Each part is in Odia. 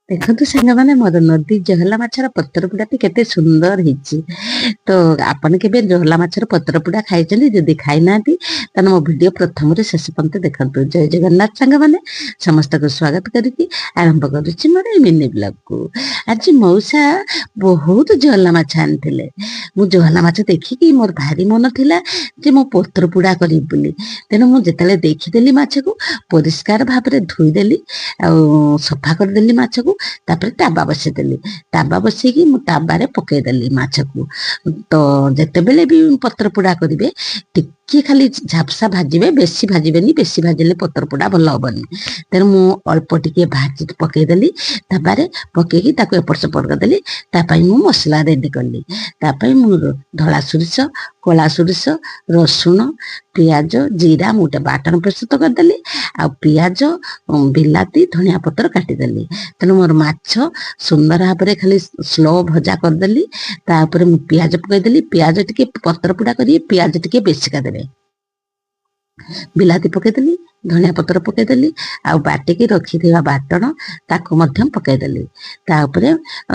ଦେଖନ୍ତୁ ସାଙ୍ଗମାନେ ମୋର ନଦୀ ଜହଲା ମାଛର ପତ୍ର ପୋଡ଼ାଟି କେତେ ସୁନ୍ଦର ହେଇଛି। ତ ଆପଣ କେବେ ଜହଲା ମାଛର ପତ୍ର ପୋଡ଼ା ଖାଇଛନ୍ତି? ଯଦି ଖାଇନାହାନ୍ତି ତାହେଲେ ମୋ ଭିଡ଼ିଓ ପ୍ରଥମରୁ ଶେଷ ପର୍ଯ୍ୟନ୍ତ ଦେଖନ୍ତୁ। ଜୟ ଜଗନ୍ନାଥ ସାଙ୍ଗମାନେ, ସମସ୍ତଙ୍କୁ ସ୍ୱାଗତ କରିକି ଆରମ୍ଭ କରୁଛି ମୋର ଏଇ ମିନି ବ୍ଲଗକୁ। ଆଜି ମଉସା ବହୁତ ଜହଲା ମାଛ ଆଣିଥିଲେ। ମୁଁ ଜହଲା ମାଛ ଦେଖିକି ମୋର ଭାରି ମନ ଥିଲା ଯେ ମୁଁ ପତ୍ର ପୋଡ଼ା କରିବି ବୋଲି। ତେଣୁ ମୁଁ ଯେତେବେଳେ ଦେଖିଦେଲି ମାଛକୁ ପରିଷ୍କାର ଭାବରେ ଧୋଇଦେଲି ଆଉ ସଫା କରିଦେଲି ମାଛକୁ। ତାପରେ ତାବା ବସେଇଦେଲି। ତାବା ବସେଇକି ମୁଁ ତାବାରେ ପକେଇଦେଲି ମାଛକୁ। ତ ଯେତେବେଳେ ବି ପତ୍ର ପୋଡ଼ା କରିବେ ଟିକେ ଖାଲି ଝାପସା ଭାଜିବେ, ବେଶୀ ଭାଜିବେନି, ବେଶୀ ଭାଜିଲେ ପତ୍ର ପୋଡ଼ା ଭଲ ହବନି। ତେଣୁ ମୁଁ ଅଳ୍ପ ଟିକେ ଭାଜି ପକେଇଦେଲି ତାବାରେ, ପକେଇକି ତାକୁ ଏପଟ ସେପଟ କରିଦେଲି। ତା ପାଇଁ ମୁଁ ମସଲା ରେଡି କଲି। ତା ପାଇଁ ମୁଁ ଧଳା ସୋରିଷ, କଳା ସୋରିଷ, ରସୁଣ, ପିଆଜ, ଜିରା ମୁଁ ଗୋଟେ ବାଟଣ ପ୍ରସ୍ତୁତ କରିଦେଲି। ଆଉ ପିଆଜ, ବିଲାତି, ଧଣିଆ ପତ୍ର କାଟିଦେଲି। ତେଣୁ ମୋର ମାଛ ସୁନ୍ଦର ଭାବରେ ଖାଲି ସ୍ଲୋ ଭଜା କରିଦେଲି। ତା ଉପରେ ମୁଁ ପିଆଜ ପକେଇଦେଲି। ପିଆଜ ଟିକେ ପତ୍ର ପୋଡ଼ା କରିବେ, ପିଆଜ ଟିକେ ବେଶିକା ଦେବେ। ବିଲାତି ପକେଇଦେଲି, ଧଣିଆ ପତ୍ର ପକେଇଦେଲି, ଆଉ ବାଟିକି ରଖିଥିବା ବାଟଣ ତାକୁ ମଧ୍ୟ ପକେଇଦେଲି। ତା ଉପରେ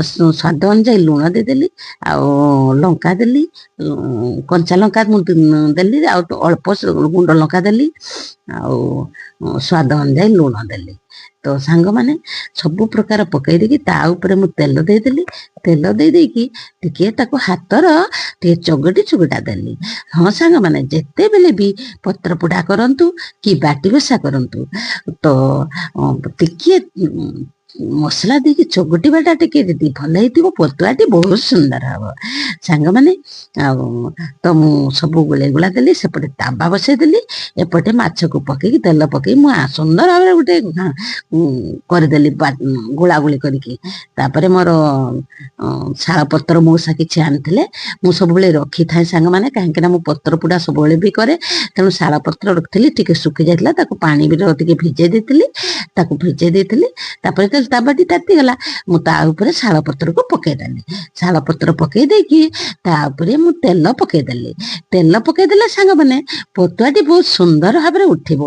ସ୍ୱାଦ ଅନୁଯାୟୀ ଲୁଣ ଦେଇଦେଲି, ଆଉ ଲଙ୍କା ଦେଲି, କଞ୍ଚା ଲଙ୍କା ମୁଁ ଦେଲି, ଆଉ ଅଳ୍ପ ଗୁଣ୍ଡ ଲଙ୍କା ଦେଲି, ଆଉ ସ୍ୱାଦ ଅନୁଯାୟୀ ଲୁଣ ଦେଲି। ତ ସାଙ୍ଗମାନେ ସବୁ ପ୍ରକାର ପକେଇ ଦେଇକି ତା ଉପରେ ମୁଁ ତେଲ ଦେଇଦେଲି। ତେଲ ଦେଇ ଦେଇକି ଟିକେ ତାକୁ ହାତର ଟିକେ ଚୁଗୁଟା ଦେଲି। ହଁ ସାଙ୍ଗମାନେ, ଯେତେବେଳେ ବି ପତ୍ର ପୋଡ଼ା କରନ୍ତୁ କି ବାଟି ବସା କରନ୍ତୁ ତ ଟିକେ ମସଲା ଦେଇକି ଚକଟିବାଟା ଟିକେ ଯଦି ଭଲ ହେଇଥିବ ପତୁଆଟି ବହୁତ ସୁନ୍ଦର ହବ ସାଙ୍ଗମାନେ। ଆଉ ତ ମୁଁ ସବୁ ଗୁଳେଇ ଗୁଳା ଦେଲି। ସେପଟେ ତାବା ବସେଇ ଦେଲି, ଏପଟେ ମାଛକୁ ପକେଇକି ତେଲ ପକେଇ ମୁଁ ସୁନ୍ଦର ଭାବରେ ଗୋଟେ କରିଦେଲି ଗୋଳାଗୁଳି କରିକି। ତାପରେ ମୋର ଶାଳ ପତ୍ର ମଉସା କିଛି ଆଣିଥିଲେ, ମୁଁ ସବୁବେଳେ ରଖିଥାଏ ସାଙ୍ଗମାନେ, କାହିଁକିନା ମୁଁ ପତ୍ର ପୋଡ଼ା ସବୁବେଳେ ବି କରେ। ତେଣୁ ଶାଳ ପତ୍ର ରଖିଥିଲି, ଟିକେ ଶୁଖି ଯାଇଥିଲା, ତାକୁ ପାଣି ବି ଟିକେ ଭିଜେଇ ଦେଇଥିଲି। ତାପରେ ତାବାଟି ତାତିଗଲା, ମୁଁ ତା ଉପରେ ଶାଳ ପତ୍ରକୁ ପକେଇଦେଲି। ଶାଳ ପତ୍ର ପକେଇ ଦେଇକି ତା ଉପରେ ମୁଁ ତେଲ ପକେଇଦେଲି। ତେଲ ପକେଇଦେଲେ ସାଙ୍ଗମାନେ ପତୁଆଟି ବହୁତ ସୁନ୍ଦର ଭାବରେ ଉଠିବ।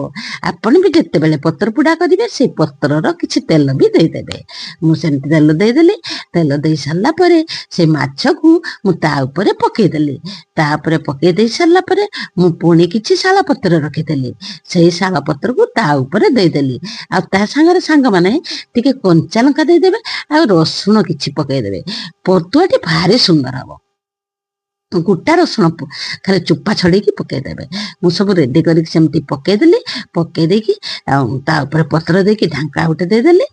ଆପଣ ବି ଯେତେବେଳେ ପତ୍ର ପୋଡ଼ା କରିବେ ସେଇ ପତ୍ରର କିଛି ତେଲ ବି ଦେଇଦେବେ। ମୁଁ ସେମିତି ତେଲ ଦେଇଦେଲି। ତେଲ ଦେଇ ସାରିଲା ପରେ ସେ ମାଛକୁ ମୁଁ ତା ଉପରେ ପକେଇଦେଲି। ତାପରେ ପକେଇ ଦେଇ ସାରିଲା ପରେ ମୁଁ ପୁଣି କିଛି ଶାଳ ପତ୍ର ରଖିଥିଲି, ସେଇ ଶାଳ ପତ୍ରକୁ ତା ଉପରେ ଦେଇଦେଲି। ଆଉ ତା ସାଙ୍ଗରେ ସାଙ୍ଗମାନେ ଟିକେ କଞ୍ଚା ଲଙ୍କା ଦେଇଦେବେ, ଆଉ ରସୁଣ କିଛି ପକେଇଦେବେ। ପତୁଆଟି ଭାରି ସୁନ୍ଦର ହବ। ଗୋଟା ରସୁଣ ଖାଲି ଚୋପା ଛଡେଇକି ପକେଇଦେବେ। ମୁଁ ସବୁ ରେଡି କରିକି ସେମିତି ପକେଇଦେଲି। ପକେଇ ଦେଇକି ଆଉ ତା ଉପରେ ପତ୍ର ଦେଇକି ଢାଙ୍କା ଗୋଟେ ଦେଇଦେଲି।